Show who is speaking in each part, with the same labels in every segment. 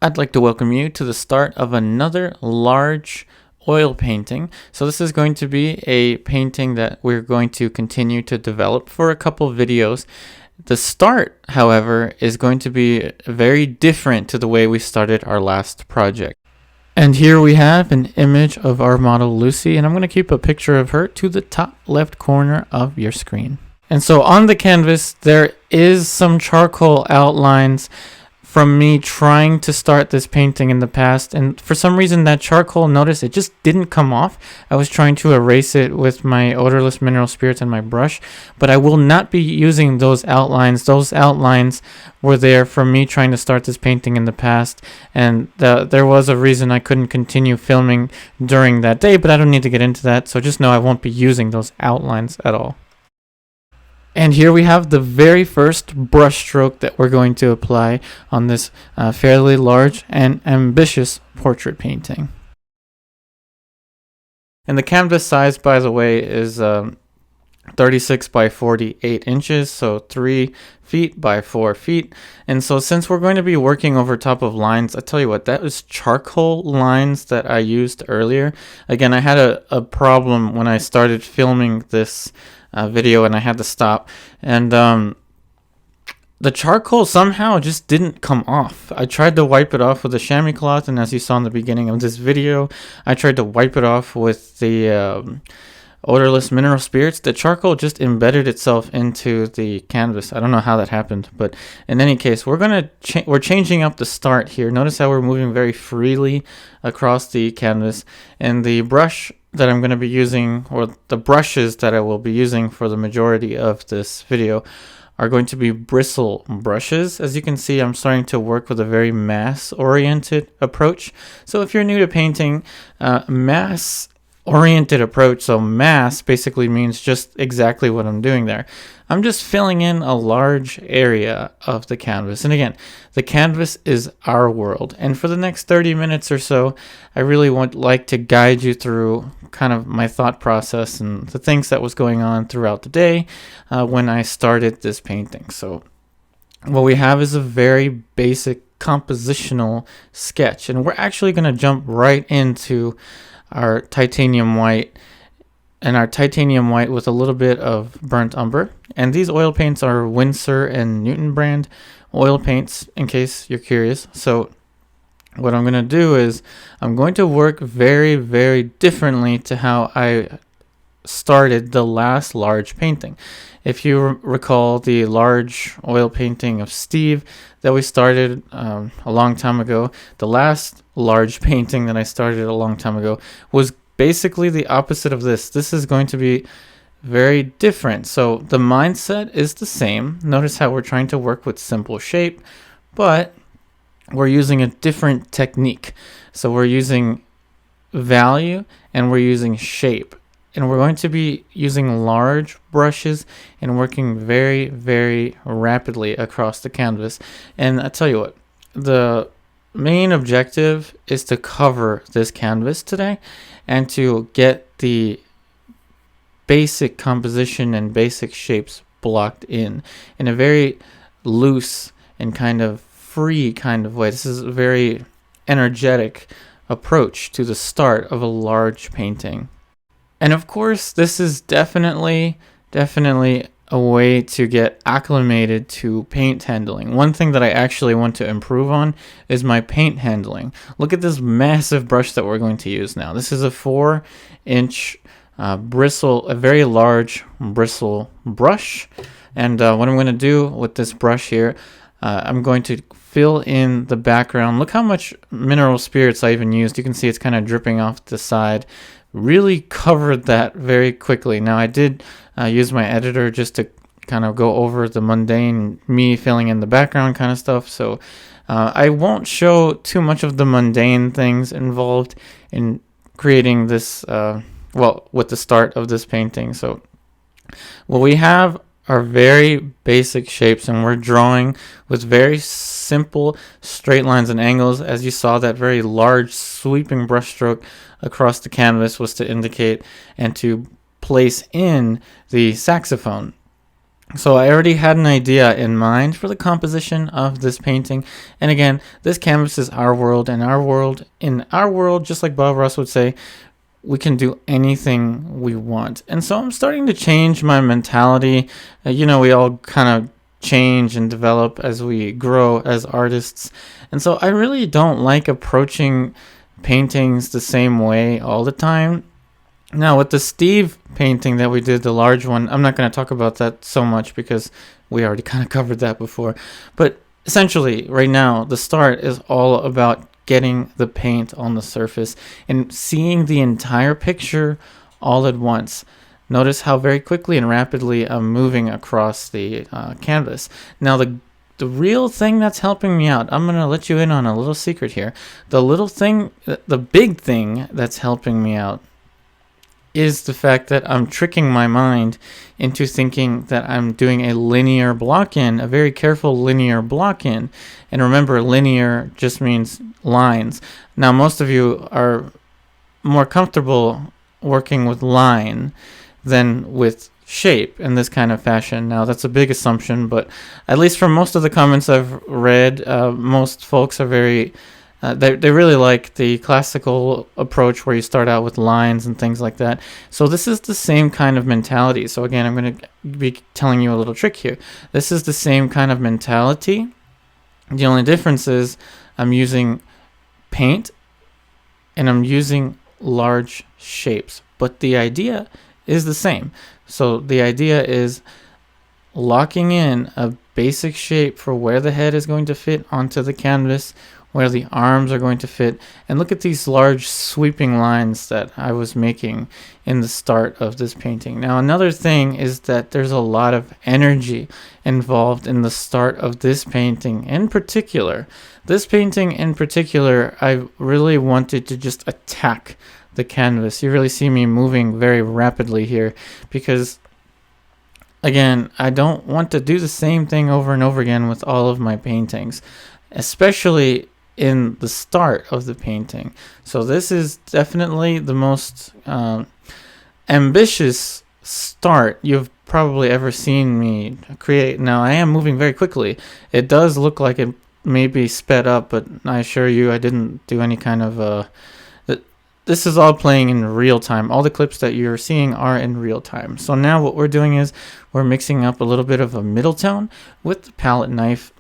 Speaker 1: I'd like to welcome you to the start of another large oil painting. So this is going to be a painting that we're going to continue to develop for a couple videos. The start, however, is going to be very different to the way we started our last project. And here we have an image of our model Lucy, and I'm going to keep a picture of her to the top left corner of your screen. And so on the canvas, there is some charcoal outlines from me trying to start this painting in the past, and for some reason that charcoal, notice it just didn't come off. I was trying to erase it with my Oderless mineral spirits and my brush, but I will not be using those outlines. Those outlines were there from me trying to start this painting in the past, and there was a reason I couldn't continue filming during that day, but I don't need to get into that, so just know I won't be using those outlines at all. And here we have the very first brush stroke that we're going to apply on this fairly large and ambitious portrait painting. And the canvas size, by the way, is 36 by 48 inches, so 3 feet by 4 feet. And so since we're going to be working over top of lines, I tell you what, that was charcoal lines that I used earlier. Again, I had a problem when I started filming this video and I had to stop, and the charcoal somehow just didn't come off. I tried to wipe it off with a chamois cloth, and as you saw in the beginning of this video, I tried to wipe it off with the Oderless mineral spirits. The charcoal just embedded itself into the canvas. I don't know how that happened, but in any case, we're changing up the start here. Notice how we're moving very freely across the canvas, and the brush that I'm going to be using, or the brushes that I will be using for the majority of this video, are going to be bristle brushes. As you can see, I'm starting to work with a very mass-oriented approach. So if you're new to painting, mass-oriented approach, so mass basically means just exactly what I'm doing there. I'm just filling in a large area of the canvas. And again, the canvas is our world. And for the next 30 minutes or so, I really would like to guide you through kind of my thought process and the things that was going on throughout the day when I started this painting. So what we have is a very basic compositional sketch. And we're actually going to jump right into our titanium white, and our titanium white with a little bit of burnt umber. And these oil paints are Winsor and Newton brand oil paints, in case you're curious. So what I'm going to do is I'm going to work very, very differently to how I started the last large painting. If you recall the large oil painting of Steve that we started a long time ago, the last large painting that I started a long time ago was basically the opposite of this. This is going to be very different. So the mindset is the same. Notice how we're trying to work with simple shape, but we're using a different technique. So we're using value and we're using shape. And we're going to be using large brushes and working very, very rapidly across the canvas. And I tell you what, the main objective is to cover this canvas today and to get the basic composition and basic shapes blocked in a very loose and kind of free kind of way. This is a very energetic approach to the start of a large painting. And of course, this is definitely a way to get acclimated to paint handling. One thing that I actually want to improve on is my paint handling. Look at this massive brush that we're going to use now. This is a 4-inch bristle, a very large bristle brush. And what I'm going to do with this brush here, I'm going to fill in the background. Look how much mineral spirits I even used. You can see it's kind of dripping off the side. Really covered that very quickly. Now I did use my editor just to kind of go over the mundane, me filling in the background kind of stuff. So I won't show too much of the mundane things involved in creating this, with the start of this painting. So what we have are very basic shapes, and we're drawing with very simple straight lines and angles. As you saw, that very large sweeping brush stroke across the canvas was to indicate and to place in the saxophone. So I already had an idea in mind for the composition of this painting. And again, this canvas is our world, and in our world, just like Bob Ross would say, we can do anything we want. And so I'm starting to change my mentality. We all kind of change and develop as we grow as artists. And so I really don't like approaching paintings the same way all the time. Now, with the Steve painting that we did, the large one, I'm not going to talk about that so much because we already kind of covered that before. But essentially, right now, the start is all about getting the paint on the surface and seeing the entire picture all at once. Notice how very quickly and rapidly I'm moving across the canvas. Now, the real thing that's helping me out, I'm going to let you in on a little secret here. The big thing that's helping me out is the fact that I'm tricking my mind into thinking that I'm doing a linear block in, a very careful linear block in. And remember, linear just means lines. Now, most of you are more comfortable working with line than with shape in this kind of fashion. Now, that's a big assumption, but at least from most of the comments I've read, most folks are very they really like the classical approach where you start out with lines and things like that. So this is the same kind of mentality. So again, I'm going to be telling you a little trick here. This is the same kind of mentality. The only difference is I'm using paint and I'm using large shapes, but the idea is the same. So the idea is locking in a basic shape for where the head is going to fit onto the canvas, where the arms are going to fit. And look at these large sweeping lines that I was making in the start of this painting. Now, another thing is that there's a lot of energy involved in the start of this painting in particular. This painting in particular, I really wanted to just attack the canvas. You really see me moving very rapidly here because, again, I don't want to do the same thing over and over again with all of my paintings, especially in the start of the painting. So this is definitely the most ambitious start you've probably ever seen me create. Now, I am moving very quickly. It does look like it may be sped up, but I assure you I didn't do any kind of this is all playing in real time. All the clips that you're seeing are in real time. So now what we're doing is we're mixing up a little bit of a middle tone with the palette knife.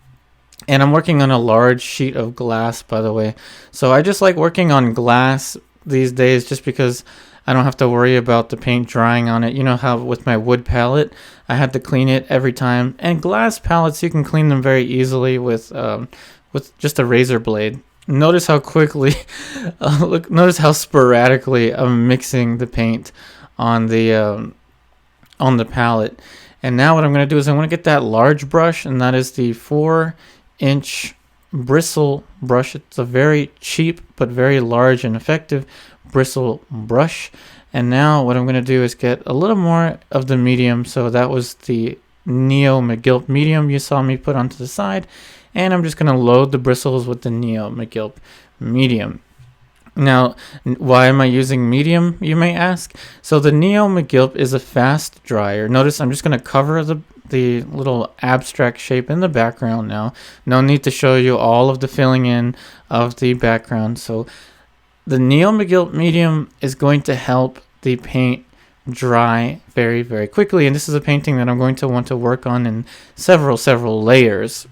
Speaker 1: And I'm working on a large sheet of glass, by the way. So I just like working on glass these days just because I don't have to worry about the paint drying on it. You know how with my wood palette, I had to clean it every time. And glass palettes, you can clean them very easily with just a razor blade. Notice how quickly, notice how sporadically I'm mixing the paint on the palette. And now what I'm going to do is I want to get that large brush, and that is the 4-inch bristle brush. It's a very cheap but very large and effective bristle brush. And now what I'm going to do is get a little more of the medium. So that was the Neo Megilp medium you saw me put onto the side. And I'm just going to load the bristles with the Neo Megilp medium. Now, why am I using medium, you may ask? So the Neo Megilp is a fast dryer. Notice I'm just going to cover the little abstract shape in the background now. No need to show you all of the filling in of the background. So the Neo Megilp medium is going to help the paint dry very, very quickly. And this is a painting that I'm going to want to work on in several layers.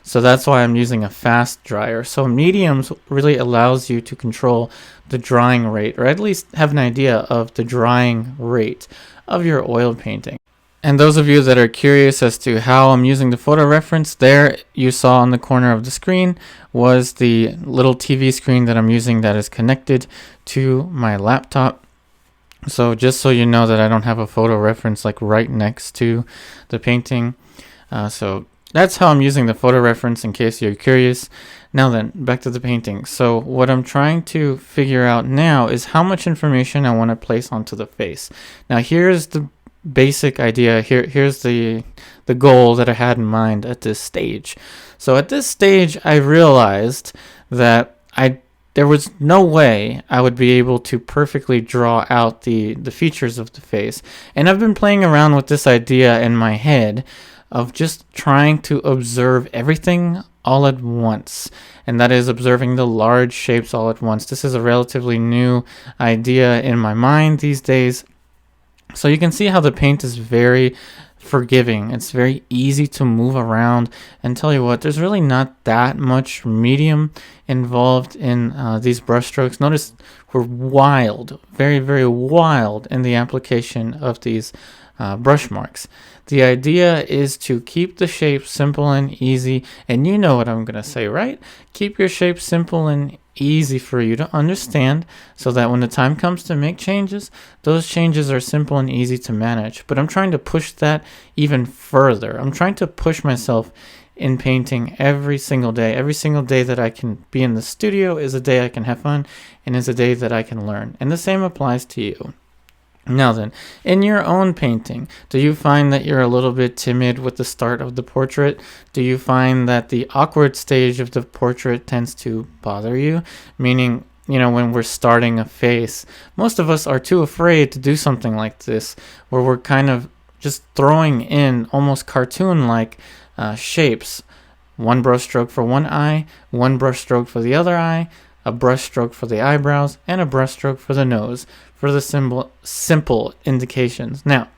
Speaker 1: So that's why I'm using a fast dryer. So mediums really allows you to control the drying rate, or at least have an idea of the drying rate of your oil painting. And those of you that are curious as to how I'm using the photo reference, there you saw on the corner of the screen was the little TV screen that I'm using that is connected to my laptop. So just so you know that I don't have a photo reference like right next to the painting. So that's how I'm using the photo reference in case you're curious. Now then, back to the painting. So what I'm trying to figure out now is how much information I want to place onto the face. Now here's the basic idea. Here's the goal that I had in mind at this stage. So at this stage, I realized that I there was no way I would be able to perfectly draw out the features of the face. And I've been playing around with this idea in my head of just trying to observe everything all at once. And that is observing the large shapes all at once. This is a relatively new idea in my mind these days. So you can see how the paint is very forgiving. It's very easy to move around, and tell you what, there's really not that much medium involved in these brush strokes. Notice we're wild, very, very wild in the application of these brush marks. The idea is to keep the shape simple and easy, and you know what I'm going to say, right? Keep your shape simple and easy for you to understand, so that when the time comes to make changes, those changes are simple and easy to manage. But I'm trying to push that even further. I'm trying to push myself in painting every single day. Every single day that I can be in the studio is a day I can have fun, and is a day that I can learn. And the same applies to you. Now then, in your own painting, do you find that you're a little bit timid with the start of the portrait? Do you find that the awkward stage of the portrait tends to bother you? Meaning, when we're starting a face, most of us are too afraid to do something like this, where we're kind of just throwing in almost cartoon-like shapes. One brush stroke for one eye, one brush stroke for the other eye, a brush stroke for the eyebrows, and a brush stroke for the nose, for the simple indications. Now,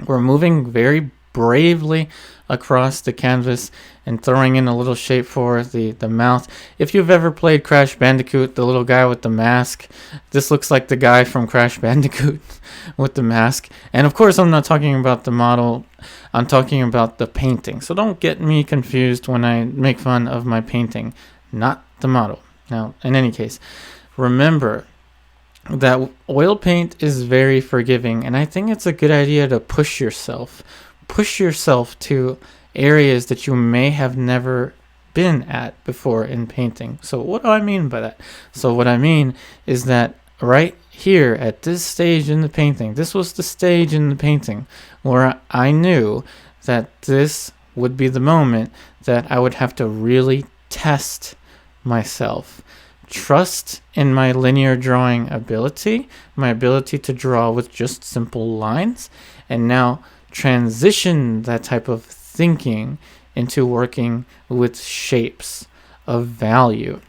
Speaker 1: we're moving very bravely across the canvas and throwing in a little shape for the mouth. If you've ever played Crash Bandicoot, the little guy with the mask, this looks like the guy from Crash Bandicoot with the mask. And of course, I'm not talking about the model, I'm talking about the painting. So don't get me confused when I make fun of my painting, not the model. Now, in any case, remember that oil paint is very forgiving, and I think it's a good idea to push yourself to areas that you may have never been at before in painting. So what do I mean by that? So what I mean is that right here at this stage in the painting, this was the stage in the painting where I knew that this would be the moment that I would have to really test myself. Trust in my linear drawing ability, my ability to draw with just simple lines, and now transition that type of thinking into working with shapes of value.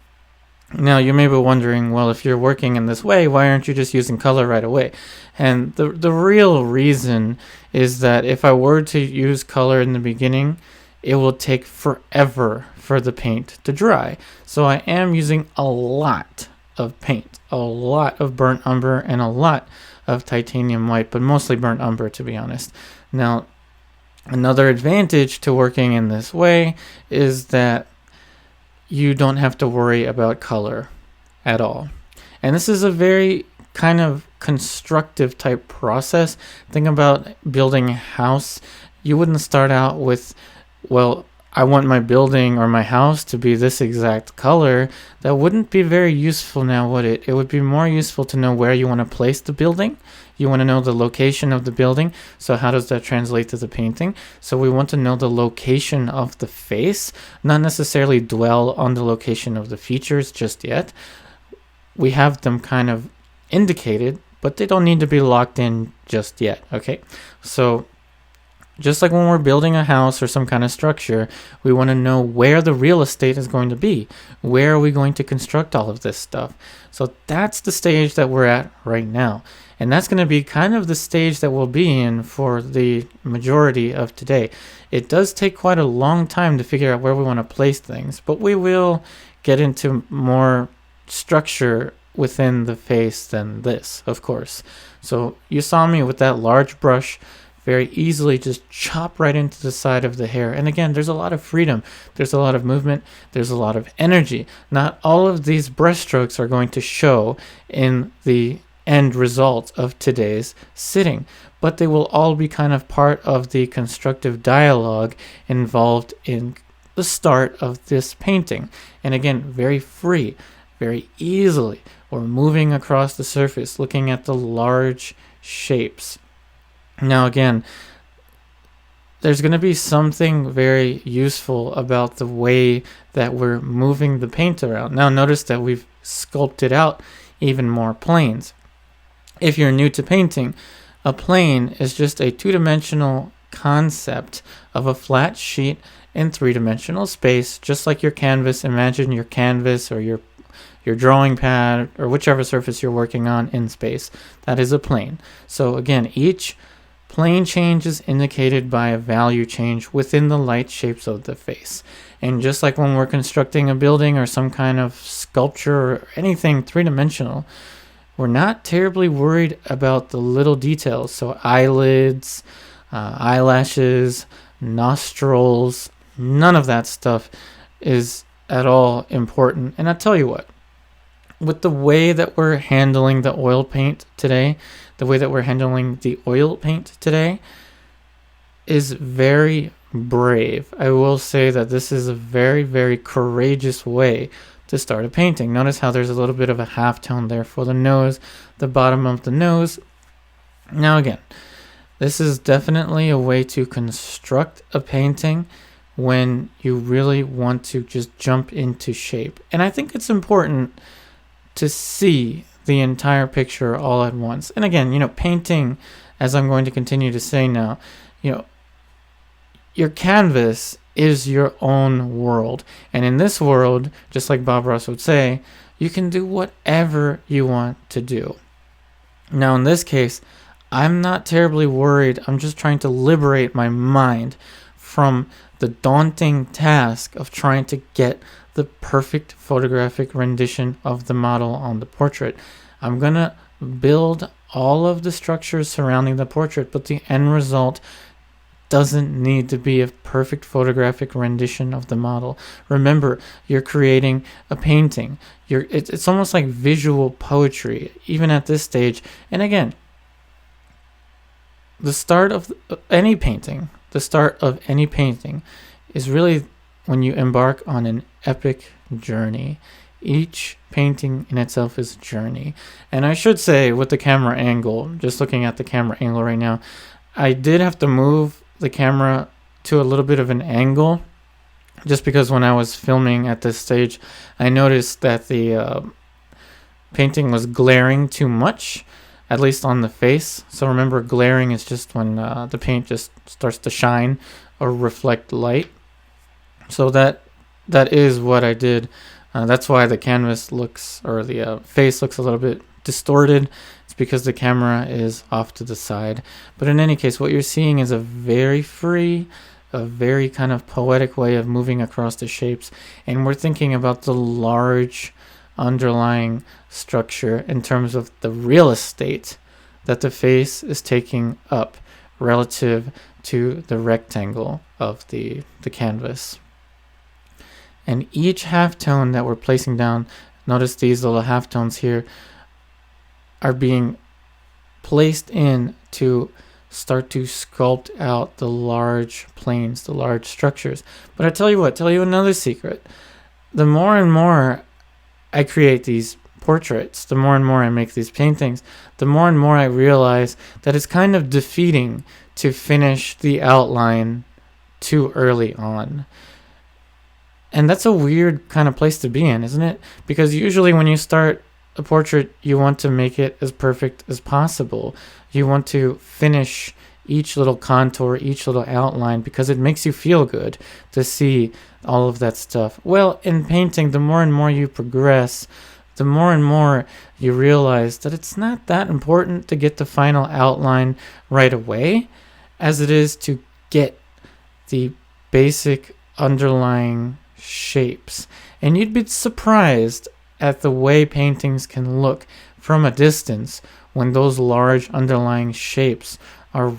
Speaker 1: Now, you may be wondering, well, if you're working in this way, why aren't you just using color right away? And the real reason is that if I were to use color in the beginning, it will take forever for the paint to dry. So I am using a lot of paint, a lot of burnt umber, and a lot of titanium white, but mostly burnt umber, to be honest. Now, another advantage to working in this way is that you don't have to worry about color at all. And this is a very kind of constructive type process. Think about building a house. You wouldn't start out with, well, I want my building or my house to be this exact color. That wouldn't be very useful now, would it? It would be more useful to know where you want to place the building. You want to know the location of the building. So how does that translate to the painting? So we want to know the location of the face, not necessarily dwell on the location of the features just yet. We have them kind of indicated, but they don't need to be locked in just yet, okay? So just like when we're building a house or some kind of structure, we want to know where the real estate is going to be. Where are we going to construct all of this stuff? So that's the stage that we're at right now. And that's going to be kind of the stage that we'll be in for the majority of today. It does take quite a long time to figure out where we want to place things, but we will get into more structure within the face than this, of course. So you saw me with that large brush very easily just chop right into the side of the hair. And again, there's a lot of freedom. There's a lot of movement. There's a lot of energy. Not all of these brush strokes are going to show in the end result of today's sitting, but they will all be kind of part of the constructive dialogue involved in the start of this painting. And again, very free, very easily. We're moving across the surface, looking at the large shapes. Now again, there's going to be something very useful about the way that we're moving the paint around. Now notice that we've sculpted out even more planes. If you're new to painting, a plane is just a two-dimensional concept of a flat sheet in three-dimensional space, just like your canvas. Imagine your canvas or your drawing pad or whichever surface you're working on in space. That is a plane. So again, each plane change is indicated by a value change within the light shapes of the face. And just like when we're constructing a building or some kind of sculpture or anything three-dimensional, we're not terribly worried about the little details. So eyelids, eyelashes, nostrils, none of that stuff is at all important. And I'll tell you what, with the way that we're handling the oil paint today, the way that we're handling the oil paint today is very brave. I will say that this is a very, very courageous way to start a painting. Notice how there's a little bit of a halftone there for the nose, the bottom of the nose. Now again, this is definitely a way to construct a painting when you really want to just jump into shape. And I think it's important to see the entire picture all at once. And again, painting, as I'm going to continue to say now, your canvas is your own world. And in this world, just like Bob Ross would say, you can do whatever you want to do. Now, in this case, I'm not terribly worried. I'm just trying to liberate my mind from the daunting task of trying to get the perfect photographic rendition of the model on the portrait. I'm going to build all of the structures surrounding the portrait, but the end result doesn't need to be a perfect photographic rendition of the model. Remember, you're creating a painting. It's almost like visual poetry, even at this stage. And again, the start of any painting is really when you embark on an epic journey. Each painting in itself is a journey. And I should say, with the camera angle, just looking at the camera angle right now, I did have to move the camera to a little bit of an angle, just because when I was filming at this stage, I noticed that the painting was glaring too much, at least on the face. So remember, glaring is just when the paint just starts to shine or reflect light. So that is what I did. That's why the canvas looks, or the face looks a little bit distorted. It's because the camera is off to the side. But in any case, what you're seeing is a very free, a very kind of poetic way of moving across the shapes. And we're thinking about the large underlying structure in terms of the real estate that the face is taking up relative to the rectangle of the canvas. And each halftone that we're placing down, notice these little halftones here, are being placed in to start to sculpt out the large planes, the large structures. But I tell you another secret. The more and more I create these portraits, the more and more I make these paintings, the more and more I realize that it's kind of defeating to finish the outline too early on. And that's a weird kind of place to be in, isn't it? Because usually when you start a portrait, you want to make it as perfect as possible. You want to finish each little contour, each little outline, because it makes you feel good to see all of that stuff. Well, in painting, the more and more you progress, the more and more you realize that it's not that important to get the final outline right away as it is to get the basic underlying shapes. And you'd be surprised at the way paintings can look from a distance when those large underlying shapes are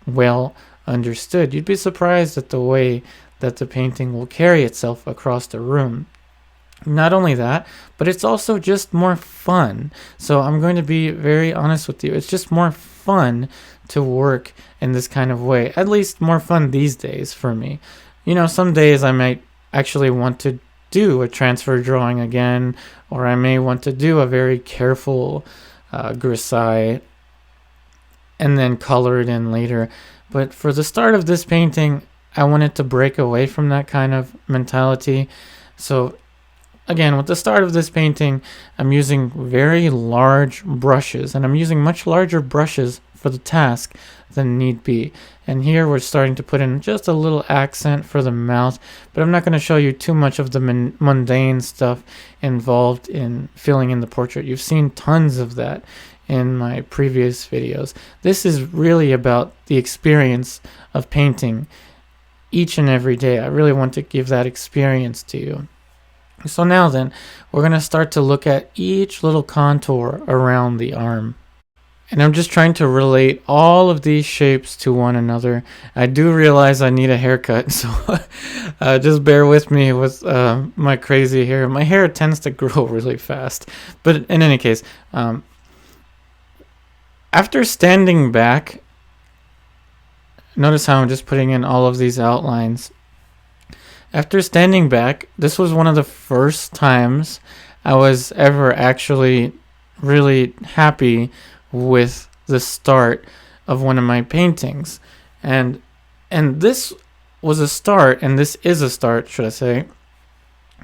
Speaker 1: well understood. You'd be surprised at the way that the painting will carry itself across the room. Not only that, but it's also just more fun. So I'm going to be very honest with you. It's just more fun to work in this kind of way. At least more fun these days for me. Some days I might actually want to do a transfer drawing again, or I may want to do a very careful grisaille and then color it in later. But for the start of this painting, I wanted to break away from that kind of mentality. So again, with the start of this painting, I'm using very large brushes, and I'm using much larger brushes for the task than need be. And here we're starting to put in just a little accent for the mouth, but I'm not going to show you too much of the mundane stuff involved in filling in the portrait. You've seen tons of that in my previous videos. This is really about the experience of painting each and every day. I really want to give that experience to you. So now then, we're going to start to look at each little contour around the arm. And I'm just trying to relate all of these shapes to one another. I do realize I need a haircut, so just bear with me with my crazy hair. My hair tends to grow really fast. But in any case, after standing back, notice how I'm just putting in all of these outlines. After standing back, this was one of the first times I was ever actually really happy with the start of one of my paintings. And this was a start, and this is a start, should I say,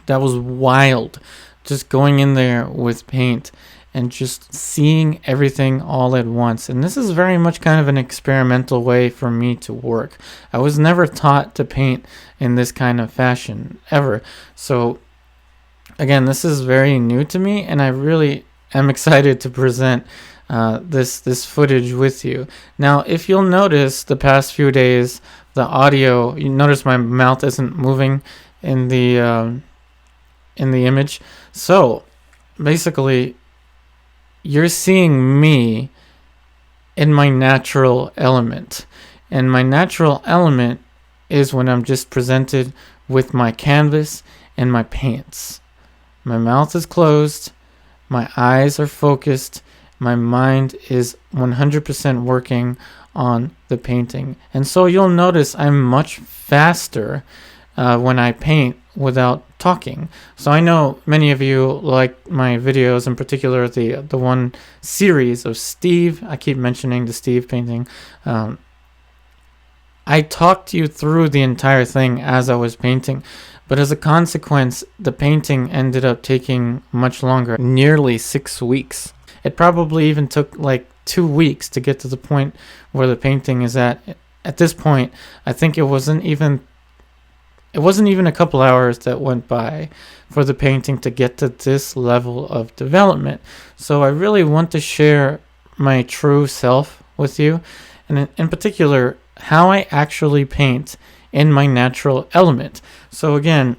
Speaker 1: that was wild. Just going in there with paint and just seeing everything all at once. And this is very much kind of an experimental way for me to work. I was never taught to paint in this kind of fashion, ever. So again, this is very new to me, and I really am excited to present this footage with you. Now, if you'll notice the past few days, the audio, you notice my mouth isn't moving in the image. So basically, you're seeing me in my natural element. And my natural element is when I'm just presented with my canvas and my paints. My mouth is closed, my eyes are focused, my mind is 100% working on the painting. And so you'll notice I'm much faster when I paint without talking. So I know many of you like my videos, in particular the one series of Steve. I keep mentioning the Steve painting. I talked you through the entire thing as I was painting, but as a consequence, the painting ended up taking much longer, nearly 6 weeks. It probably even took like 2 weeks to get to the point where the painting is at. At this point, I think it wasn't even a couple hours that went by for the painting to get to this level of development. So I really want to share my true self with you, and in particular, how I actually paint in my natural element. So again,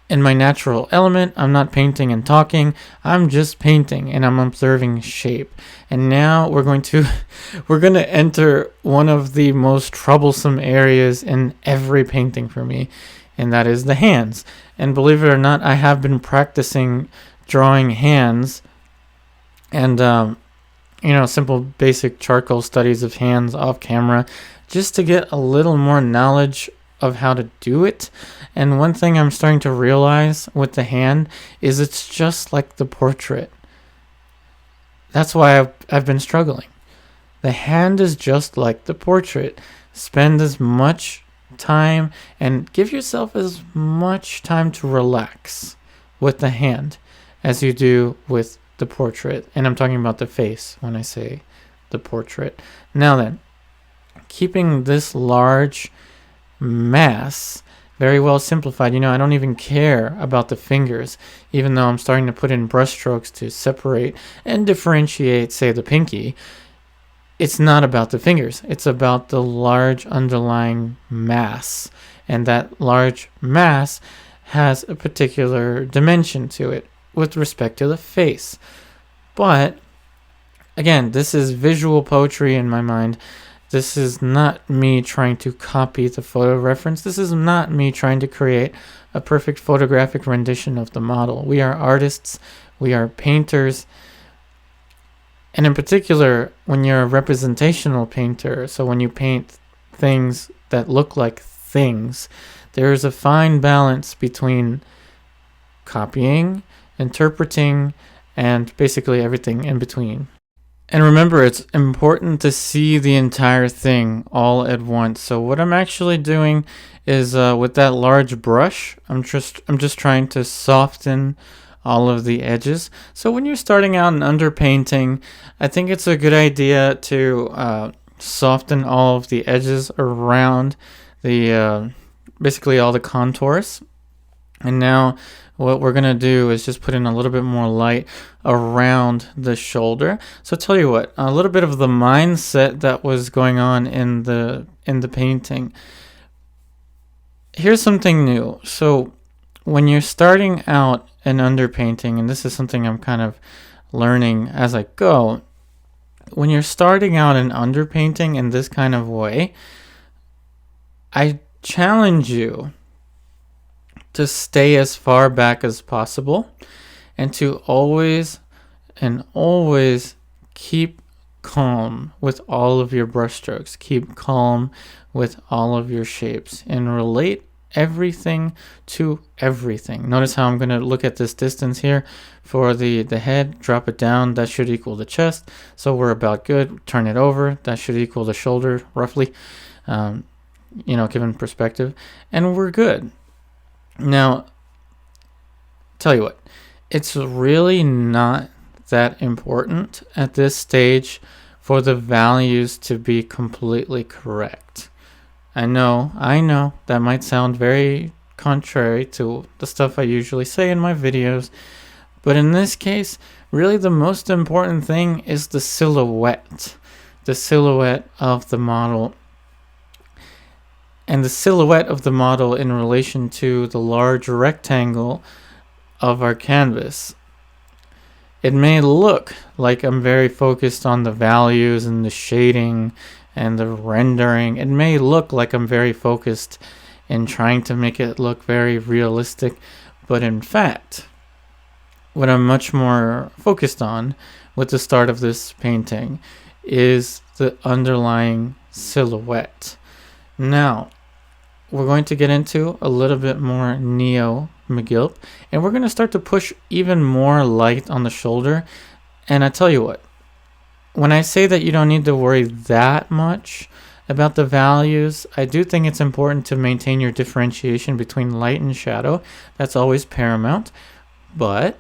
Speaker 1: in my natural element, I'm not painting and talking, I'm just painting and I'm observing shape. And now we're going to enter one of the most troublesome areas in every painting for me, and that is the hands. And believe it or not, I have been practicing drawing hands and simple basic charcoal studies of hands off camera, just to get a little more knowledge of how to do it. And one thing I'm starting to realize with the hand is it's just like the portrait. That's why I've been struggling. The hand is just like the portrait. Spend as much time and give yourself as much time to relax with the hand as you do with the portrait. And I'm talking about the face when I say the portrait. Now then, keeping this large mass very well simplified. I don't even care about the fingers, even though I'm starting to put in brush strokes to separate and differentiate, say, the pinky. It's not about the fingers. It's about the large underlying mass. And that large mass has a particular dimension to it with respect to the face. But again, this is visual poetry in my mind. This is not me trying to copy the photo reference. This is not me trying to create a perfect photographic rendition of the model. We are artists. We are painters. And in particular, when you're a representational painter, so when you paint things that look like things, there is a fine balance between copying, interpreting, and basically everything in between. And remember, it's important to see the entire thing all at once. So what I'm actually doing is with that large brush, I'm just trying to soften all of the edges. So when you're starting out in underpainting, I think it's a good idea to soften all of the edges around the basically all the contours. And now what we're gonna do is just put in a little bit more light around the shoulder. So tell you what, a little bit of the mindset that was going on in the painting. Here's something new. So when you're starting out in underpainting, and this is something I'm kind of learning as I go, when you're starting out in underpainting in this kind of way, I challenge you to stay as far back as possible and to always keep calm with all of your brush strokes. Keep calm with all of your shapes and relate everything to everything. Notice how I'm going to look at this distance here for the head, drop it down, that should equal the chest. So we're about good. Turn it over, that should equal the shoulder roughly, given perspective, and we're good. Now, tell you what, it's really not that important at this stage for the values to be completely correct. I know that might sound very contrary to the stuff I usually say in my videos, but in this case, really the most important thing is the silhouette of the model. And the silhouette of the model in relation to the large rectangle of our canvas. It may look like I'm very focused on the values and the shading and the rendering. It may look like I'm very focused in trying to make it look very realistic, but in fact, what I'm much more focused on with the start of this painting is the underlying silhouette. Now, we're going to get into a little bit more neo Megilp, and we're going to start to push even more light on the shoulder. And I tell you what, when I say that you don't need to worry that much about the values, I do think it's important to maintain your differentiation between light and shadow. That's always paramount, but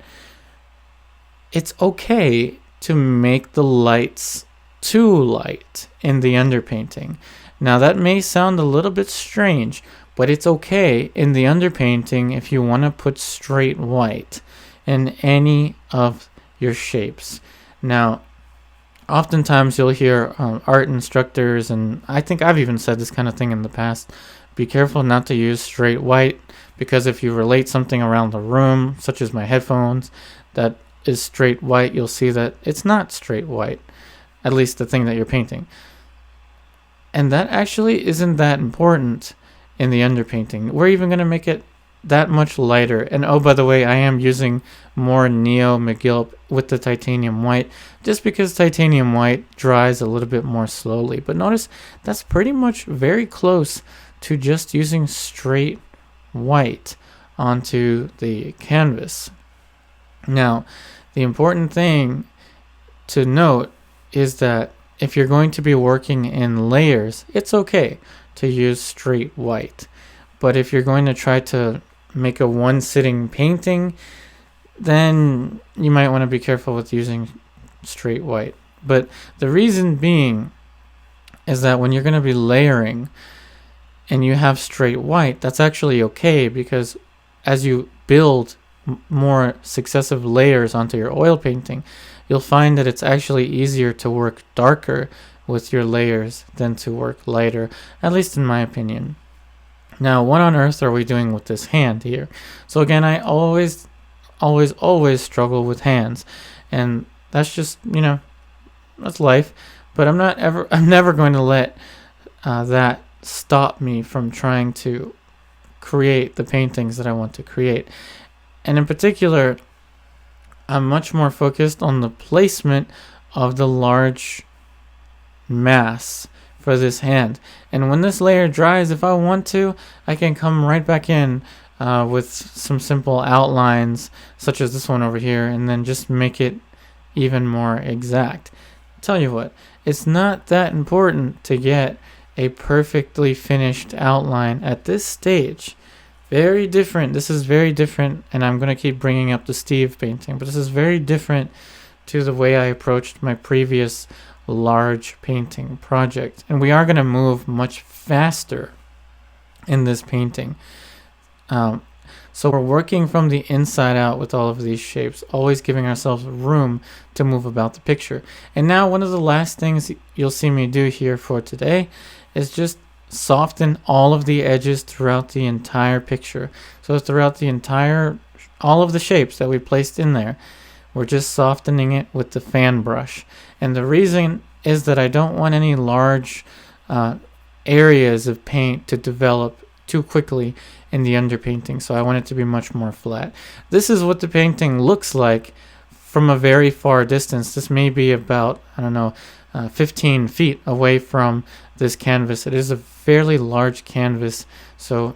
Speaker 1: it's okay to make the lights too light in the underpainting. Now that may sound a little bit strange, but it's okay in the underpainting if you want to put straight white in any of your shapes. Now, oftentimes you'll hear art instructors, and I think I've even said this kind of thing in the past, be careful not to use straight white, because if you relate something around the room, such as my headphones, that is straight white, you'll see that it's not straight white, at least the thing that you're painting. And that actually isn't that important in the underpainting. We're even going to make it that much lighter. And oh, by the way, I am using more Neo Megilp with the titanium white, just because titanium white dries a little bit more slowly. But notice that's pretty much very close to just using straight white onto the canvas. Now, the important thing to note is that if you're going to be working in layers, it's okay to use straight white. But if you're going to try to make a one-sitting painting, then you might want to be careful with using straight white. But the reason being is that when you're going to be layering and you have straight white, that's actually okay, because as you build more successive layers onto your oil painting, you'll find that it's actually easier to work darker with your layers than to work lighter, at least in my opinion. Now, what on earth are we doing with this hand here? So again, I always struggle with hands, and that's just, that's life. But I'm never going to let that stop me from trying to create the paintings that I want to create. And in particular, I'm much more focused on the placement of the large mass for this hand. And when this layer dries, if I want to, I can come right back in with some simple outlines, such as this one over here, and then just make it even more exact. tell you what, it's not that important to get a perfectly finished outline at this stage. Very different. This is very different, and I'm going to keep bringing up the Steve painting, but this is very different to the way I approached my previous large painting project. And we are going to move much faster in this painting. So we're working from the inside out with all of these shapes, always giving ourselves room to move about the picture. And now one of the last things you'll see me do here for today is just soften all of the edges throughout the entire picture. So throughout the entire, all of the shapes that we placed in there, we're just softening it with the fan brush. And the reason is that I don't want any large areas of paint to develop too quickly in the underpainting, so I want it to be much more flat. This is what the painting looks like from a very far distance. This may be about, I don't know, 15 feet away from this canvas. It is a fairly large canvas, so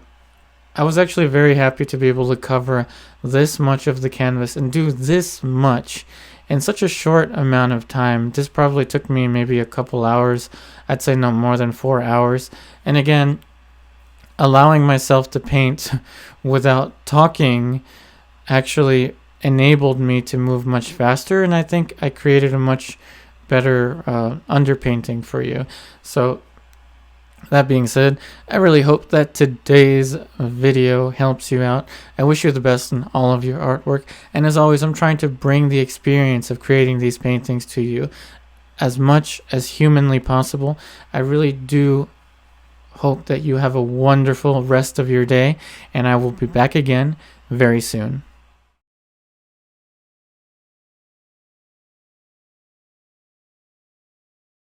Speaker 1: I was actually very happy to be able to cover this much of the canvas and do this much in such a short amount of time. This probably took me maybe a couple hours. I'd say no more than 4 hours. And again, allowing myself to paint without talking actually enabled me to move much faster, and I think I created a much better underpainting for you. So that being said, I really hope that today's video helps you out. I wish you the best in all of your artwork, and as always, I'm trying to bring the experience of creating these paintings to you as much as humanly possible. I really do hope that you have a wonderful rest of your day, and I will be back again very soon.